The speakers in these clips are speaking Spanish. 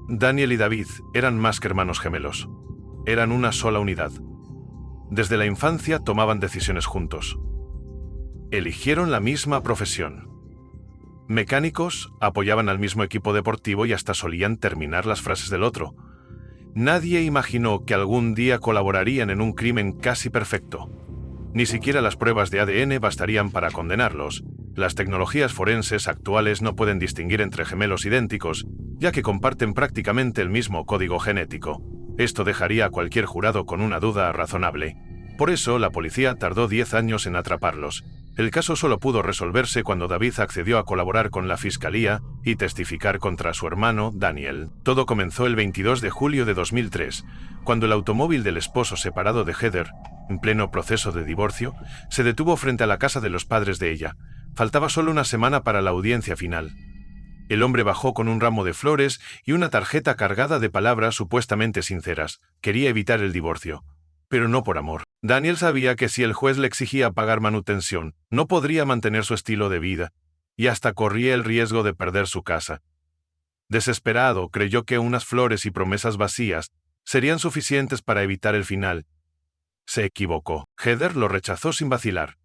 Daniel y David eran más que hermanos gemelos. Eran una sola unidad. Desde la infancia tomaban decisiones juntos. Eligieron la misma profesión. Mecánicos, apoyaban al mismo equipo deportivo y hasta solían terminar las frases del otro. Nadie imaginó que algún día colaborarían en un crimen casi perfecto. Ni siquiera las pruebas de ADN bastarían para condenarlos. Las tecnologías forenses actuales no pueden distinguir entre gemelos idénticos, ya que comparten prácticamente el mismo código genético. Esto dejaría a cualquier jurado con una duda razonable. Por eso, la policía tardó 10 años en atraparlos. El caso solo pudo resolverse cuando David accedió a colaborar con la fiscalía y testificar contra su hermano, Daniel. Todo comenzó el 22 de julio de 2003, cuando el automóvil del esposo separado de Heather, en pleno proceso de divorcio, se detuvo frente a la casa de los padres de ella. Faltaba solo una semana para la audiencia final. El hombre bajó con un ramo de flores y una tarjeta cargada de palabras supuestamente sinceras. Quería evitar el divorcio, pero no por amor. Daniel sabía que si el juez le exigía pagar manutención, no podría mantener su estilo de vida, y hasta corría el riesgo de perder su casa. Desesperado, creyó que unas flores y promesas vacías serían suficientes para evitar el final. Se equivocó. Heather lo rechazó sin vacilar.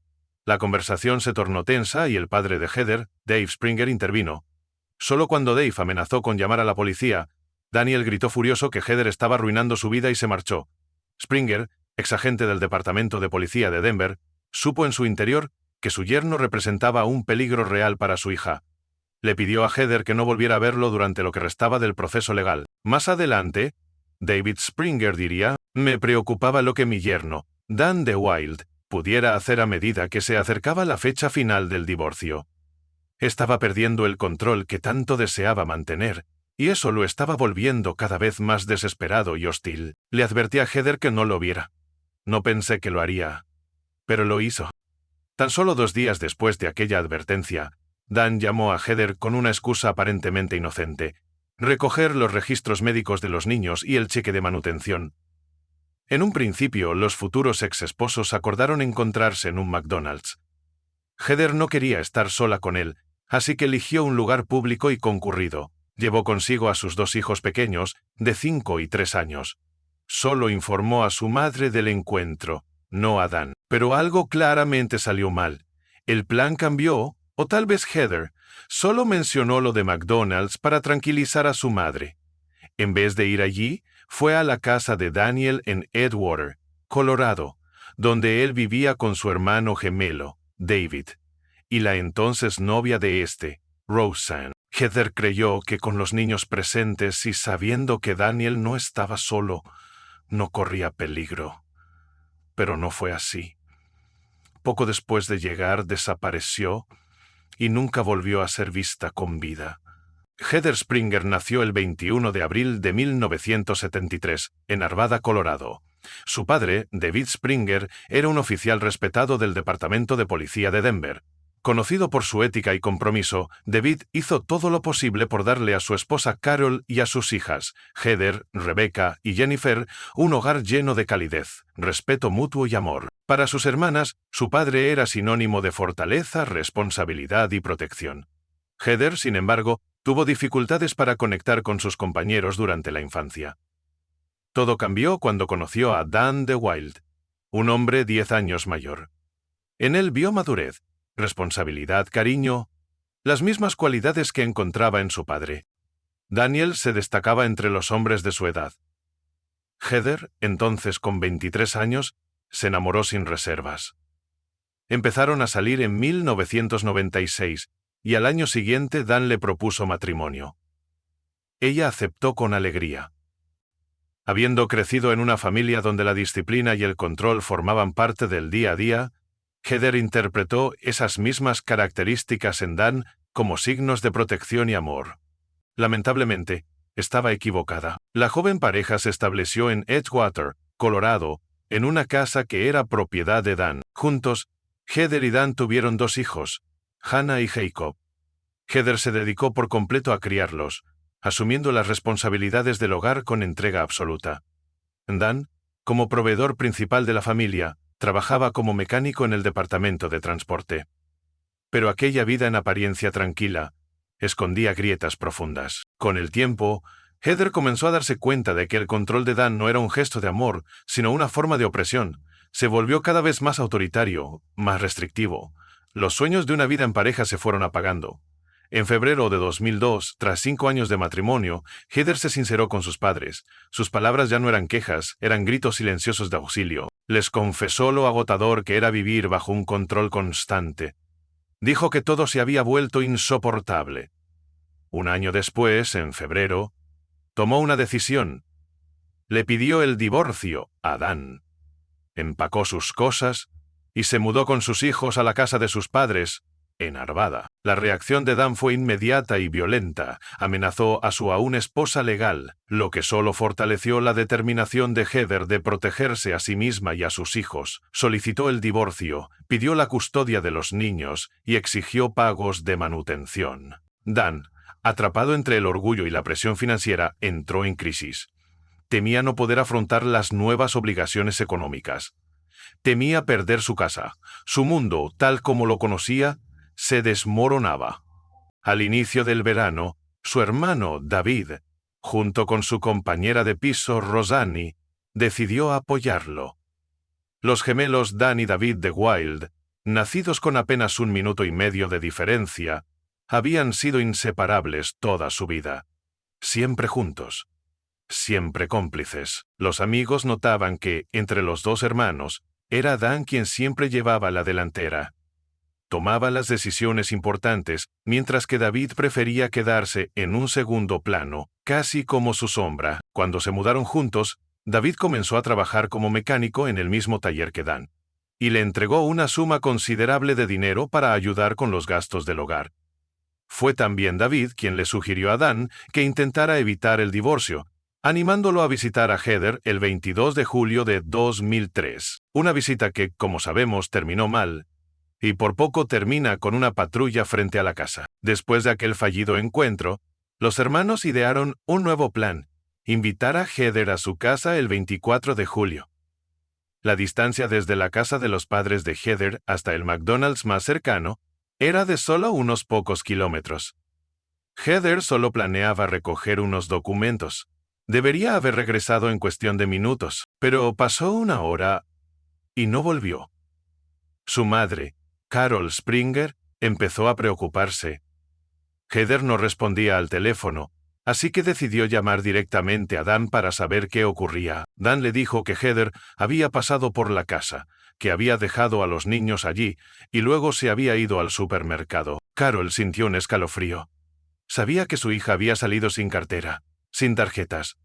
La conversación se tornó tensa y el padre de Heather, Dave Springer, intervino. Solo cuando Dave amenazó con llamar a la policía, Daniel gritó furioso que Heather estaba arruinando su vida y se marchó. Springer, exagente del Departamento de Policía de Denver, supo en su interior que su yerno representaba un peligro real para su hija. Le pidió a Heather que no volviera a verlo durante lo que restaba del proceso legal. Más adelante, David Springer diría: «Me preocupaba lo que mi yerno, Dan DeWild, pudiera hacer a medida que se acercaba la fecha final del divorcio. Estaba perdiendo el control que tanto deseaba mantener, y eso lo estaba volviendo cada vez más desesperado y hostil. Le advertí a Heather que no lo viera. No pensé que lo haría, pero lo hizo». Tan solo 2 días después de aquella advertencia, Dan llamó a Heather con una excusa aparentemente inocente: recoger los registros médicos de los niños y el cheque de manutención. En un principio, los futuros ex-esposos acordaron encontrarse en un McDonald's. Heather no quería estar sola con él, así que eligió un lugar público y concurrido. Llevó consigo a sus 2 hijos pequeños, de 5 y 3 años. Solo informó a su madre del encuentro, no a Dan. Pero algo claramente salió mal. El plan cambió, o tal vez Heather solo mencionó lo de McDonald's para tranquilizar a su madre. En vez de ir allí, fue a la casa de Daniel en Edgewater, Colorado, donde él vivía con su hermano gemelo, David, y la entonces novia de este, Roseanne. Heather creyó que con los niños presentes y sabiendo que Daniel no estaba solo, no corría peligro. Pero no fue así. Poco después de llegar, desapareció y nunca volvió a ser vista con vida. Heather Springer nació el 21 de abril de 1973, en Arvada, Colorado. Su padre, David Springer, era un oficial respetado del Departamento de Policía de Denver. Conocido por su ética y compromiso, David hizo todo lo posible por darle a su esposa Carol y a sus hijas, Heather, Rebecca y Jennifer, un hogar lleno de calidez, respeto mutuo y amor. Para sus hermanas, su padre era sinónimo de fortaleza, responsabilidad y protección. Heather, sin embargo, tuvo dificultades para conectar con sus compañeros durante la infancia. Todo cambió cuando conoció a Dan DeWild, un hombre 10 años mayor. En él vio madurez, responsabilidad, cariño, las mismas cualidades que encontraba en su padre. Daniel se destacaba entre los hombres de su edad. Heather, entonces con 23 años, se enamoró sin reservas. Empezaron a salir en 1996, y al año siguiente Dan le propuso matrimonio. Ella aceptó con alegría. Habiendo crecido en una familia donde la disciplina y el control formaban parte del día a día, Heather interpretó esas mismas características en Dan como signos de protección y amor. Lamentablemente, estaba equivocada. La joven pareja se estableció en Edgewater, Colorado, en una casa que era propiedad de Dan. Juntos, Heather y Dan tuvieron 2 hijos, Hannah y Jacob. Heather se dedicó por completo a criarlos, asumiendo las responsabilidades del hogar con entrega absoluta. Dan, como proveedor principal de la familia, trabajaba como mecánico en el departamento de transporte. Pero aquella vida en apariencia tranquila escondía grietas profundas. Con el tiempo, Heather comenzó a darse cuenta de que el control de Dan no era un gesto de amor, sino una forma de opresión. Se volvió cada vez más autoritario, más restrictivo. Los sueños de una vida en pareja se fueron apagando. En febrero de 2002, tras 5 años de matrimonio, Heather se sinceró con sus padres. Sus palabras ya no eran quejas, eran gritos silenciosos de auxilio. Les confesó lo agotador que era vivir bajo un control constante. Dijo que todo se había vuelto insoportable. Un año después, en febrero, tomó una decisión. Le pidió el divorcio a Dan. Empacó sus cosas y se mudó con sus hijos a la casa de sus padres, en Arvada. La reacción de Dan fue inmediata y violenta. Amenazó a su aún esposa legal, lo que solo fortaleció la determinación de Heather de protegerse a sí misma y a sus hijos. Solicitó el divorcio, pidió la custodia de los niños y exigió pagos de manutención. Dan, atrapado entre el orgullo y la presión financiera, entró en crisis. Temía no poder afrontar las nuevas obligaciones económicas. Temía perder su casa. Su mundo, tal como lo conocía, se desmoronaba. Al inicio del verano, su hermano David, junto con su compañera de piso Rosanny, decidió apoyarlo. Los gemelos Dan y David de Wilde, nacidos con apenas 1 minuto y medio de diferencia, habían sido inseparables toda su vida. Siempre juntos. Siempre cómplices. Los amigos notaban que, entre los dos hermanos, era Dan quien siempre llevaba la delantera. Tomaba las decisiones importantes, mientras que David prefería quedarse en un segundo plano, casi como su sombra. Cuando se mudaron juntos, David comenzó a trabajar como mecánico en el mismo taller que Dan, y le entregó una suma considerable de dinero para ayudar con los gastos del hogar. Fue también David quien le sugirió a Dan que intentara evitar el divorcio, animándolo a visitar a Heather el 22 de julio de 2003. Una visita que, como sabemos, terminó mal, y por poco termina con una patrulla frente a la casa. Después de aquel fallido encuentro, los hermanos idearon un nuevo plan: invitar a Heather a su casa el 24 de julio. La distancia desde la casa de los padres de Heather hasta el McDonald's más cercano era de solo unos pocos kilómetros. Heather solo planeaba recoger unos documentos. Debería haber regresado en cuestión de minutos, pero pasó 1 hora y no volvió. Su madre, Carol Springer, empezó a preocuparse. Heather no respondía al teléfono, así que decidió llamar directamente a Dan para saber qué ocurría. Dan le dijo que Heather había pasado por la casa, que había dejado a los niños allí y luego se había ido al supermercado. Carol sintió un escalofrío. Sabía que su hija había salido sin cartera, sin tarjetas.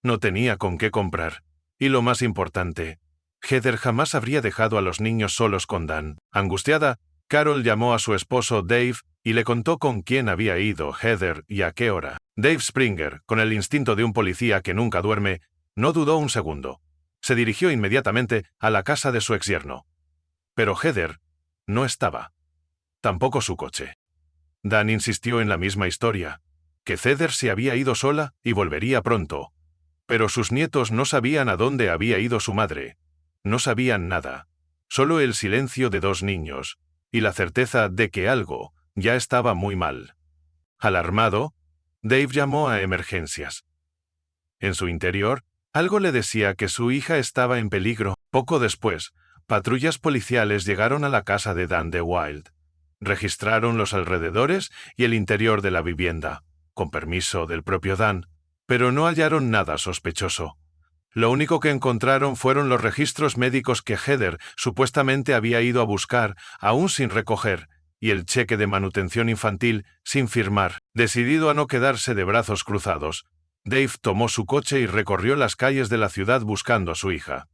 No tenía con qué comprar. Y lo más importante, Heather jamás habría dejado a los niños solos con Dan. Angustiada, Carol llamó a su esposo Dave y le contó con quién había ido Heather y a qué hora. Dave Springer, con el instinto de un policía que nunca duerme, no dudó un segundo. Se dirigió inmediatamente a la casa de su exyerno. Pero Heather no estaba. Tampoco su coche. Dan insistió en la misma historia, que Heather se había ido sola y volvería pronto. Pero sus nietos no sabían a dónde había ido su madre. No sabían nada. Solo el silencio de 2 niños, y la certeza de que algo ya estaba muy mal. Alarmado, Dave llamó a emergencias. En su interior, algo le decía que su hija estaba en peligro. Poco después, patrullas policiales llegaron a la casa de Dan de Wilde. Registraron los alrededores y el interior de la vivienda, con permiso del propio Dan, pero no hallaron nada sospechoso. Lo único que encontraron fueron los registros médicos que Heather supuestamente había ido a buscar, aún sin recoger, y el cheque de manutención infantil sin firmar. Decidido a no quedarse de brazos cruzados, Dave tomó su coche y recorrió las calles de la ciudad buscando a su hija.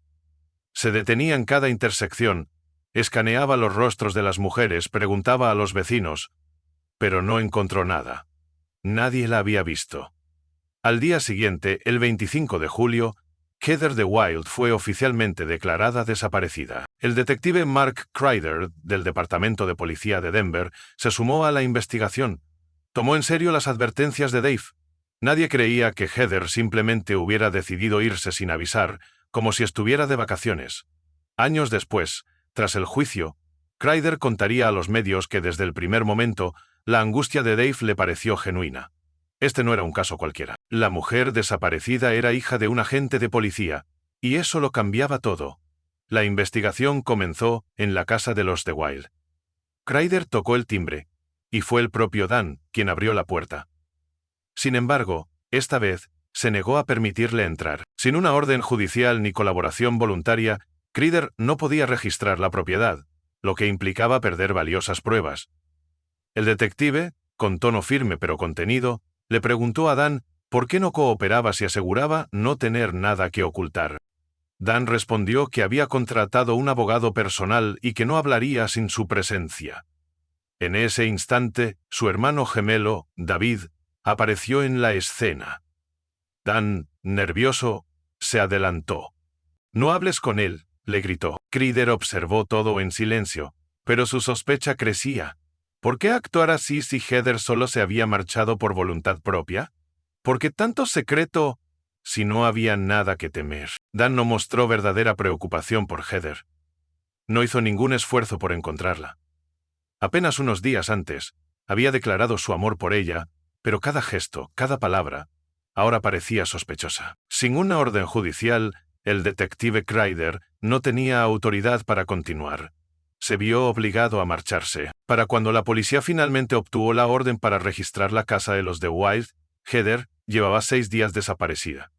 Se detenía en cada intersección, escaneaba los rostros de las mujeres, preguntaba a los vecinos, pero no encontró nada. Nadie la había visto. Al día siguiente, el 25 de julio, Heather de Wilde fue oficialmente declarada desaparecida. El detective Mark Kreider, del Departamento de Policía de Denver, se sumó a la investigación. Tomó en serio las advertencias de Dave. Nadie creía que Heather simplemente hubiera decidido irse sin avisar, como si estuviera de vacaciones. Años después, tras el juicio, Kreider contaría a los medios que desde el primer momento la angustia de Dave le pareció genuina. Este no era un caso cualquiera. La mujer desaparecida era hija de un agente de policía, y eso lo cambiaba todo. La investigación comenzó en la casa de los de Wilde. Crider tocó el timbre, y fue el propio Dan quien abrió la puerta. Sin embargo, esta vez, se negó a permitirle entrar. Sin una orden judicial ni colaboración voluntaria, Crider no podía registrar la propiedad, lo que implicaba perder valiosas pruebas. El detective, con tono firme pero contenido, le preguntó a Dan por qué no cooperaba si aseguraba no tener nada que ocultar. Dan respondió que había contratado un abogado personal y que no hablaría sin su presencia. En ese instante, su hermano gemelo, David, apareció en la escena. Dan, nervioso, se adelantó. «No hables con él», le gritó. Crider observó todo en silencio, pero su sospecha crecía. ¿Por qué actuar así si Heather solo se había marchado por voluntad propia? ¿Por qué tanto secreto si no había nada que temer? Dan no mostró verdadera preocupación por Heather. No hizo ningún esfuerzo por encontrarla. Apenas unos días antes, había declarado su amor por ella, pero cada gesto, cada palabra, ahora parecía sospechosa. Sin una orden judicial, el detective Crider no tenía autoridad para continuar. Se vio obligado a marcharse. Para cuando la policía finalmente obtuvo la orden para registrar la casa de los de Wilde, Heather llevaba 6 días desaparecida.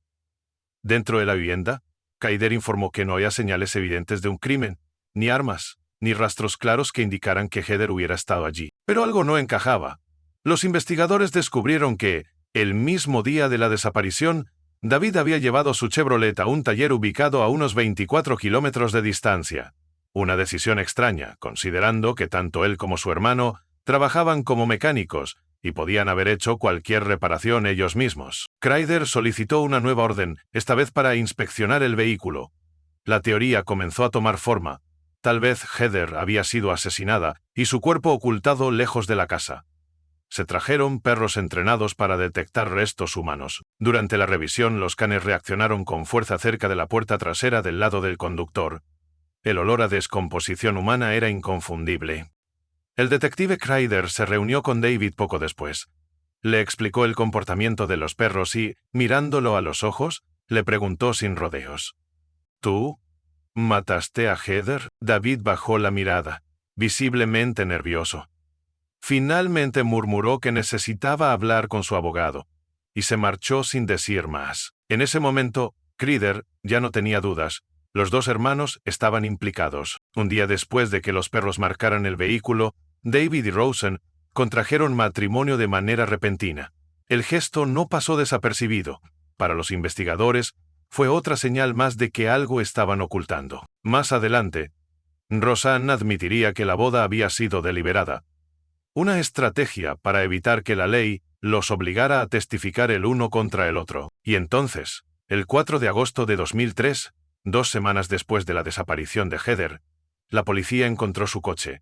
Dentro de la vivienda, Crider informó que no había señales evidentes de un crimen, ni armas, ni rastros claros que indicaran que Heather hubiera estado allí. Pero algo no encajaba. Los investigadores descubrieron que, el mismo día de la desaparición, David había llevado su Chevrolet a un taller ubicado a unos 24 kilómetros de distancia. Una decisión extraña, considerando que tanto él como su hermano trabajaban como mecánicos y podían haber hecho cualquier reparación ellos mismos. Crider solicitó una nueva orden, esta vez para inspeccionar el vehículo. La teoría comenzó a tomar forma. Tal vez Heather había sido asesinada y su cuerpo ocultado lejos de la casa. Se trajeron perros entrenados para detectar restos humanos. Durante la revisión, los canes reaccionaron con fuerza cerca de la puerta trasera del lado del conductor. El olor a descomposición humana era inconfundible. El detective Crider se reunió con David poco después. Le explicó el comportamiento de los perros y, mirándolo a los ojos, le preguntó sin rodeos. ¿Tú mataste a Heather? David bajó la mirada, visiblemente nervioso. Finalmente murmuró que necesitaba hablar con su abogado, y se marchó sin decir más. En ese momento, Crider ya no tenía dudas. Los dos hermanos estaban implicados. Un día después de que los perros marcaran el vehículo, David y Rosen contrajeron matrimonio de manera repentina. El gesto no pasó desapercibido. Para los investigadores, fue otra señal más de que algo estaban ocultando. Más adelante, Rosanne admitiría que la boda había sido deliberada. Una estrategia para evitar que la ley los obligara a testificar el uno contra el otro. Y entonces, el 4 de agosto de 2003, 2 semanas después de la desaparición de Heather, la policía encontró su coche.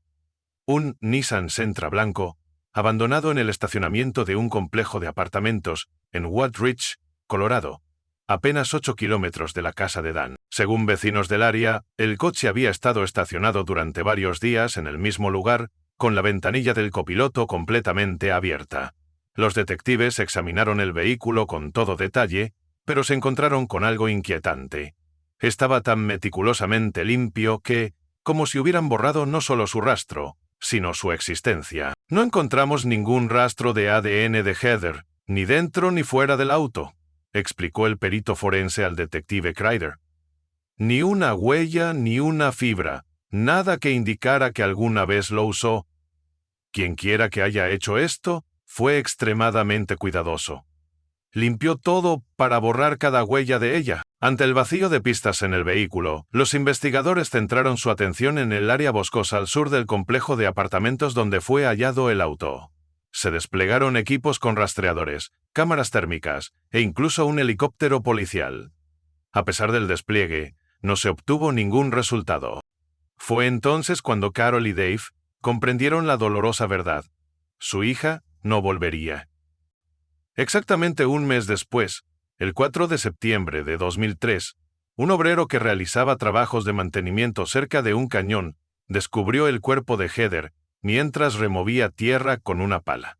Un Nissan Sentra blanco, abandonado en el estacionamiento de un complejo de apartamentos en Woodridge, Colorado, apenas 8 kilómetros de la casa de Dan. Según vecinos del área, el coche había estado estacionado durante varios días en el mismo lugar, con la ventanilla del copiloto completamente abierta. Los detectives examinaron el vehículo con todo detalle, pero se encontraron con algo inquietante. Estaba tan meticulosamente limpio que, como si hubieran borrado no solo su rastro, sino su existencia. No encontramos ningún rastro de ADN de Heather, ni dentro ni fuera del auto, explicó el perito forense al detective Crider. Ni una huella ni una fibra, nada que indicara que alguna vez lo usó. Quienquiera que haya hecho esto, fue extremadamente cuidadoso. Limpió todo para borrar cada huella de ella. Ante el vacío de pistas en el vehículo, los investigadores centraron su atención en el área boscosa al sur del complejo de apartamentos donde fue hallado el auto. Se desplegaron equipos con rastreadores, cámaras térmicas e incluso un helicóptero policial. A pesar del despliegue, no se obtuvo ningún resultado. Fue entonces cuando Carol y Dave comprendieron la dolorosa verdad. Su hija no volvería. Exactamente un mes después, el 4 de septiembre de 2003, un obrero que realizaba trabajos de mantenimiento cerca de un cañón descubrió el cuerpo de Heather mientras removía tierra con una pala.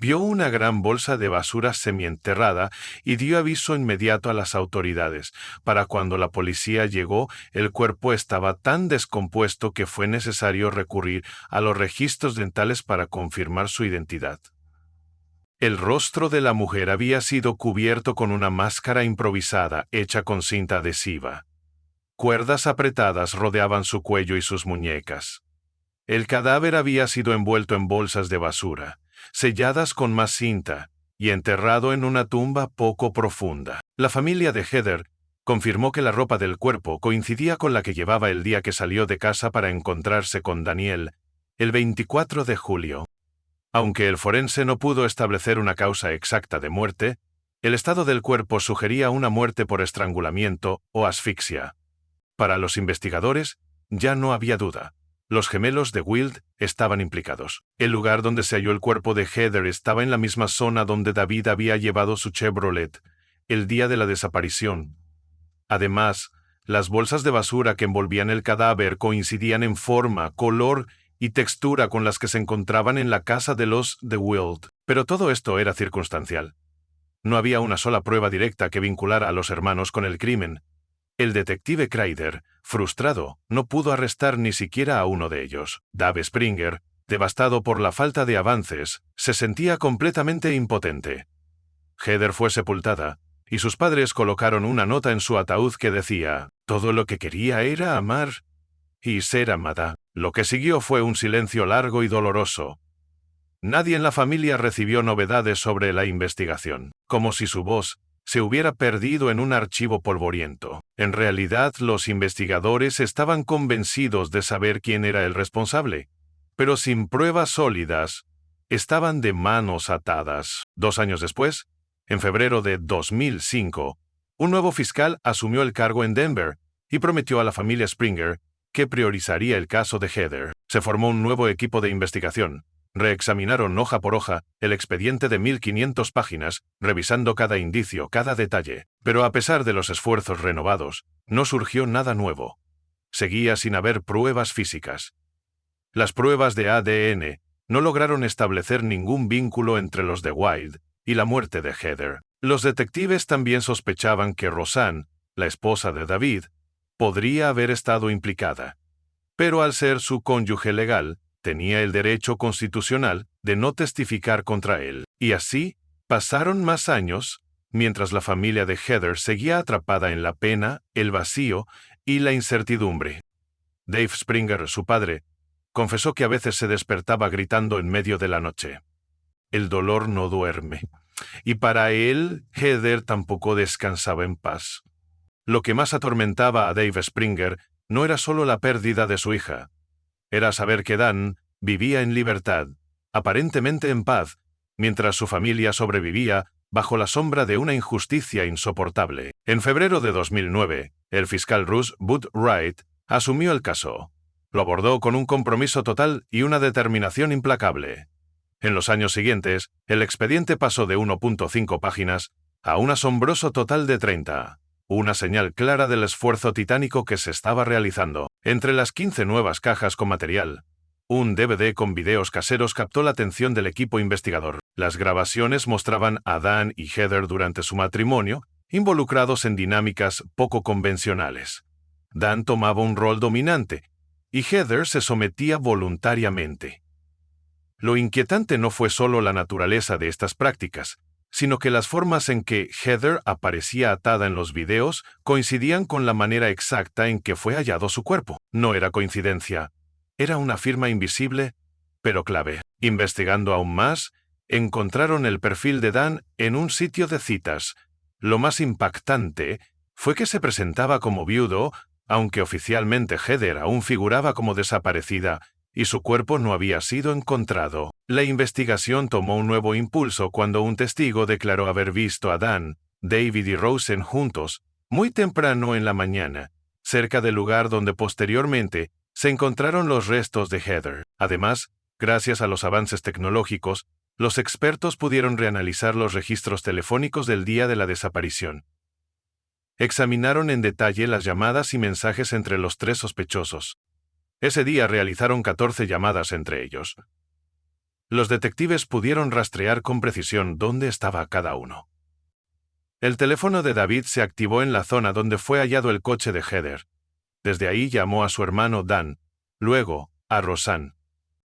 Vio una gran bolsa de basura semienterrada y dio aviso inmediato a las autoridades. Para cuando la policía llegó, el cuerpo estaba tan descompuesto que fue necesario recurrir a los registros dentales para confirmar su identidad. El rostro de la mujer había sido cubierto con una máscara improvisada hecha con cinta adhesiva. Cuerdas apretadas rodeaban su cuello y sus muñecas. El cadáver había sido envuelto en bolsas de basura, selladas con más cinta, y enterrado en una tumba poco profunda. La familia de Heather confirmó que la ropa del cuerpo coincidía con la que llevaba el día que salió de casa para encontrarse con Daniel, el 24 de julio. Aunque el forense no pudo establecer una causa exacta de muerte, el estado del cuerpo sugería una muerte por estrangulamiento o asfixia. Para los investigadores, ya no había duda. Los gemelos de Wilde estaban implicados. El lugar donde se halló el cuerpo de Heather estaba en la misma zona donde David había llevado su Chevrolet el día de la desaparición. Además, las bolsas de basura que envolvían el cadáver coincidían en forma, color y textura con las que se encontraban en la casa de los de Wilde. Pero todo esto era circunstancial. No había una sola prueba directa que vinculara a los hermanos con el crimen. El detective Kreider, frustrado, no pudo arrestar ni siquiera a uno de ellos. Dave Springer, devastado por la falta de avances, se sentía completamente impotente. Heather fue sepultada, y sus padres colocaron una nota en su ataúd que decía: «Todo lo que quería era amar y ser amada». Lo que siguió fue un silencio largo y doloroso. Nadie en la familia recibió novedades sobre la investigación, como si su voz se hubiera perdido en un archivo polvoriento. En realidad, los investigadores estaban convencidos de saber quién era el responsable, pero sin pruebas sólidas, estaban de manos atadas. 2 años después, en febrero de 2005, un nuevo fiscal asumió el cargo en Denver y prometió a la familia Springer que priorizaría el caso de Heather. Se formó un nuevo equipo de investigación. Reexaminaron hoja por hoja el expediente de 1500 páginas, revisando cada indicio, cada detalle. Pero a pesar de los esfuerzos renovados, no surgió nada nuevo. Seguía sin haber pruebas físicas. Las pruebas de ADN no lograron establecer ningún vínculo entre los de Wilde y la muerte de Heather. Los detectives también sospechaban que Roseanne, la esposa de David, podría haber estado implicada. Pero al ser su cónyuge legal, tenía el derecho constitucional de no testificar contra él. Y así, pasaron más años, mientras la familia de Heather seguía atrapada en la pena, el vacío y la incertidumbre. Dave Springer, su padre, confesó que a veces se despertaba gritando en medio de la noche. El dolor no duerme. Y para él, Heather tampoco descansaba en paz. Lo que más atormentaba a Dave Springer no era solo la pérdida de su hija. Era saber que Dan vivía en libertad, aparentemente en paz, mientras su familia sobrevivía bajo la sombra de una injusticia insoportable. En febrero de 2009, el fiscal Russ Bud Wright asumió el caso. Lo abordó con un compromiso total y una determinación implacable. En los años siguientes, el expediente pasó de 1.5 páginas a un asombroso total de 30. Una señal clara del esfuerzo titánico que se estaba realizando. Entre las 15 nuevas cajas con material, un DVD con videos caseros captó la atención del equipo investigador. Las grabaciones mostraban a Dan y Heather durante su matrimonio, involucrados en dinámicas poco convencionales. Dan tomaba un rol dominante, y Heather se sometía voluntariamente. Lo inquietante no fue solo la naturaleza de estas prácticas, sino que las formas en que Heather aparecía atada en los videos coincidían con la manera exacta en que fue hallado su cuerpo. No era coincidencia, era una firma invisible, pero clave. Investigando aún más, encontraron el perfil de Dan en un sitio de citas. Lo más impactante fue que se presentaba como viudo, aunque oficialmente Heather aún figuraba como desaparecida, y su cuerpo no había sido encontrado. La investigación tomó un nuevo impulso cuando un testigo declaró haber visto a Dan, David y Roseanne juntos, muy temprano en la mañana, cerca del lugar donde posteriormente se encontraron los restos de Heather. Además, gracias a los avances tecnológicos, los expertos pudieron reanalizar los registros telefónicos del día de la desaparición. Examinaron en detalle las llamadas y mensajes entre los 3 sospechosos. Ese día realizaron 14 llamadas entre ellos. Los detectives pudieron rastrear con precisión dónde estaba cada uno. El teléfono de David se activó en la zona donde fue hallado el coche de Heather. Desde ahí llamó a su hermano Dan, luego a Roseanne.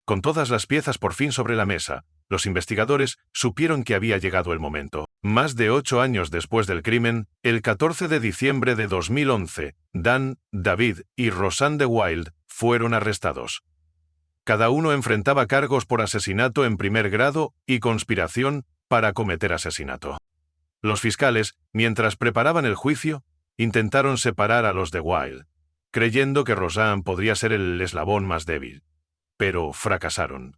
Con todas las piezas por fin sobre la mesa, los investigadores supieron que había llegado el momento. Más de 8 años después del crimen, el 14 de diciembre de 2011, Dan, David y Roseanne de Wilde fueron arrestados. Cada uno enfrentaba cargos por asesinato en primer grado y conspiración para cometer asesinato. Los fiscales, mientras preparaban el juicio, intentaron separar a los de Wilde, creyendo que Roseanne podría ser el eslabón más débil. Pero fracasaron.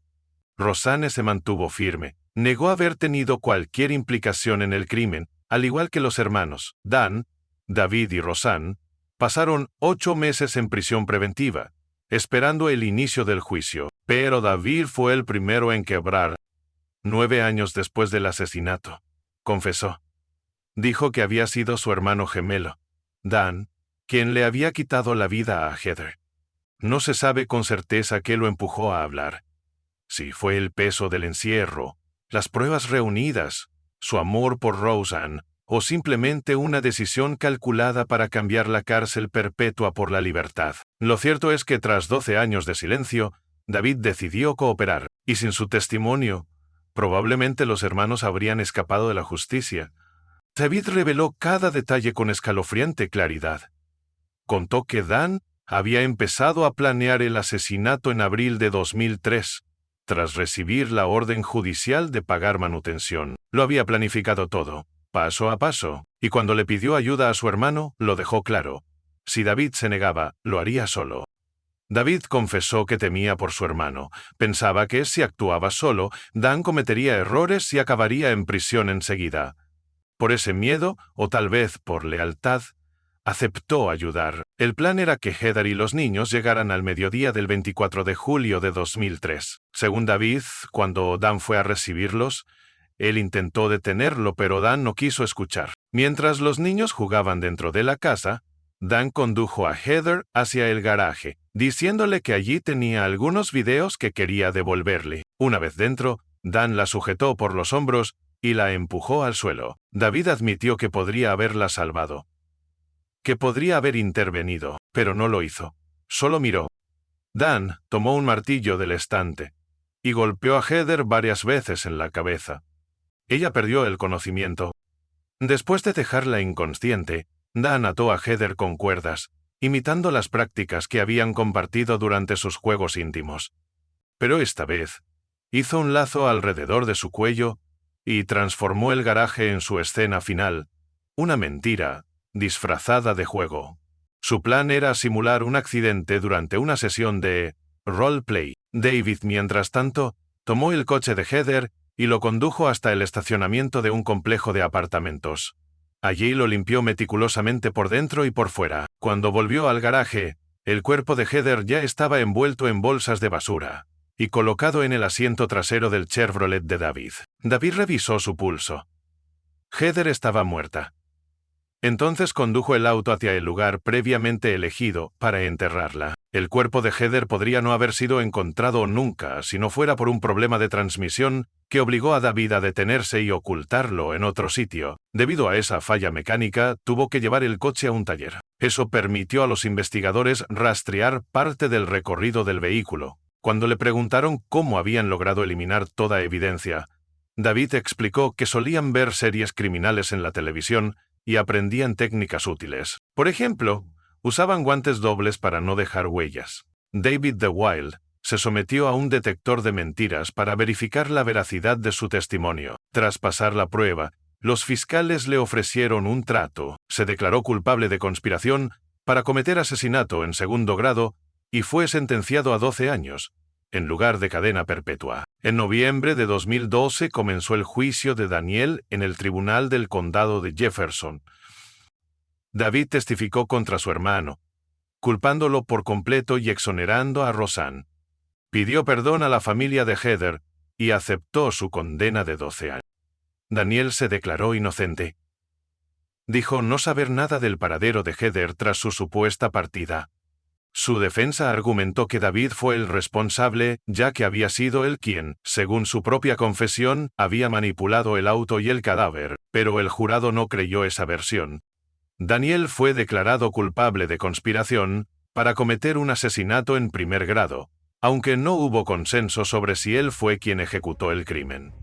Roseanne se mantuvo firme, negó haber tenido cualquier implicación en el crimen, al igual que los hermanos. Dan, David y Roseanne pasaron 8 meses en prisión preventiva, esperando el inicio del juicio, pero David fue el primero en quebrar. 9 años después del asesinato, confesó. Dijo que había sido su hermano gemelo, Dan, quien le había quitado la vida a Heather. No se sabe con certeza qué lo empujó a hablar. Si fue el peso del encierro, las pruebas reunidas, su amor por Roseanne, o simplemente una decisión calculada para cambiar la cárcel perpetua por la libertad. Lo cierto es que tras 12 años de silencio, David decidió cooperar, y sin su testimonio, probablemente los hermanos habrían escapado de la justicia. David reveló cada detalle con escalofriante claridad. Contó que Dan había empezado a planear el asesinato en abril de 2003, tras recibir la orden judicial de pagar manutención. Lo había planificado todo, paso a paso, y cuando le pidió ayuda a su hermano, lo dejó claro. Si David se negaba, lo haría solo. David confesó que temía por su hermano. Pensaba que si actuaba solo, Dan cometería errores y acabaría en prisión enseguida. Por ese miedo, o tal vez por lealtad, aceptó ayudar. El plan era que Heather y los niños llegaran al mediodía del 24 de julio de 2003. Según David, cuando Dan fue a recibirlos, él intentó detenerlo, pero Dan no quiso escuchar. Mientras los niños jugaban dentro de la casa, Dan condujo a Heather hacia el garaje, diciéndole que allí tenía algunos videos que quería devolverle. Una vez dentro, Dan la sujetó por los hombros y la empujó al suelo. David admitió que podría haberla salvado, que podría haber intervenido, pero no lo hizo. Solo miró. Dan tomó un martillo del estante y golpeó a Heather varias veces en la cabeza. Ella perdió el conocimiento. Después de dejarla inconsciente, Dan ató a Heather con cuerdas, imitando las prácticas que habían compartido durante sus juegos íntimos. Pero esta vez, hizo un lazo alrededor de su cuello y transformó el garaje en su escena final, una mentira disfrazada de juego. Su plan era simular un accidente durante una sesión de roleplay. David, mientras tanto, tomó el coche de Heather y lo condujo hasta el estacionamiento de un complejo de apartamentos. Allí lo limpió meticulosamente por dentro y por fuera. Cuando volvió al garaje, el cuerpo de Heather ya estaba envuelto en bolsas de basura y colocado en el asiento trasero del Chevrolet de David. David revisó su pulso. Heather estaba muerta. Entonces condujo el auto hacia el lugar previamente elegido para enterrarla. El cuerpo de Heather podría no haber sido encontrado nunca si no fuera por un problema de transmisión que obligó a David a detenerse y ocultarlo en otro sitio. Debido a esa falla mecánica, tuvo que llevar el coche a un taller. Eso permitió a los investigadores rastrear parte del recorrido del vehículo. Cuando le preguntaron cómo habían logrado eliminar toda evidencia, David explicó que solían ver series criminales en la televisión y aprendían técnicas útiles. Por ejemplo, usaban guantes dobles para no dejar huellas. David de Wilde se sometió a un detector de mentiras para verificar la veracidad de su testimonio. Tras pasar la prueba, los fiscales le ofrecieron un trato. Se declaró culpable de conspiración para cometer asesinato en segundo grado y fue sentenciado a 12 años, en lugar de cadena perpetua. En noviembre de 2012 comenzó el juicio de Daniel en el Tribunal del Condado de Jefferson. David testificó contra su hermano, culpándolo por completo y exonerando a Roseanne. Pidió perdón a la familia de Heather y aceptó su condena de 12 años. Daniel se declaró inocente. Dijo no saber nada del paradero de Heather tras su supuesta partida. Su defensa argumentó que David fue el responsable, ya que había sido él quien, según su propia confesión, había manipulado el auto y el cadáver, pero el jurado no creyó esa versión. Daniel fue declarado culpable de conspiración para cometer un asesinato en primer grado, aunque no hubo consenso sobre si él fue quien ejecutó el crimen.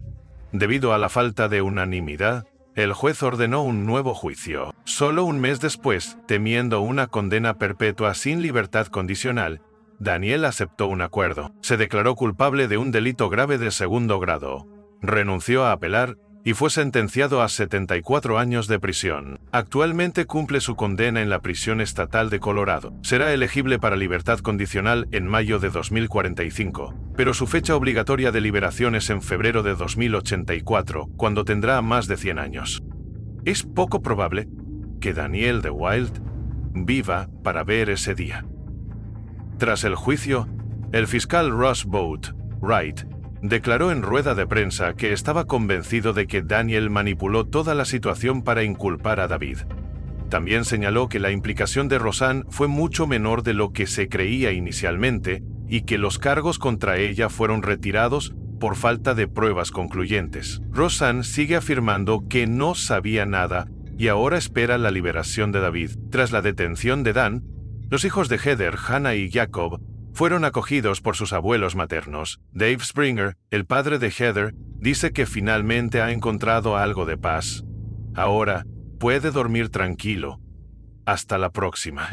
Debido a la falta de unanimidad, el juez ordenó un nuevo juicio. Solo un mes después, temiendo una condena perpetua sin libertad condicional, Daniel aceptó un acuerdo. Se declaró culpable de un delito grave de segundo grado, renunció a apelar y fue sentenciado a 74 años de prisión. Actualmente cumple su condena en la prisión estatal de Colorado. Será elegible para libertad condicional en mayo de 2045, pero su fecha obligatoria de liberación es en febrero de 2084, cuando tendrá más de 100 años. Es poco probable que Daniel de Wild viva para ver ese día. Tras el juicio, el fiscal Ross Wright declaró en rueda de prensa que estaba convencido de que Daniel manipuló toda la situación para inculpar a David. También señaló que la implicación de Rosanne fue mucho menor de lo que se creía inicialmente y que los cargos contra ella fueron retirados por falta de pruebas concluyentes. Rosanne sigue afirmando que no sabía nada y ahora espera la liberación de David. Tras la detención de Dan, los hijos de Heather, Hannah y Jacob, fueron acogidos por sus abuelos maternos. Dave Springer, el padre de Heather, dice que finalmente ha encontrado algo de paz. Ahora puede dormir tranquilo. Hasta la próxima.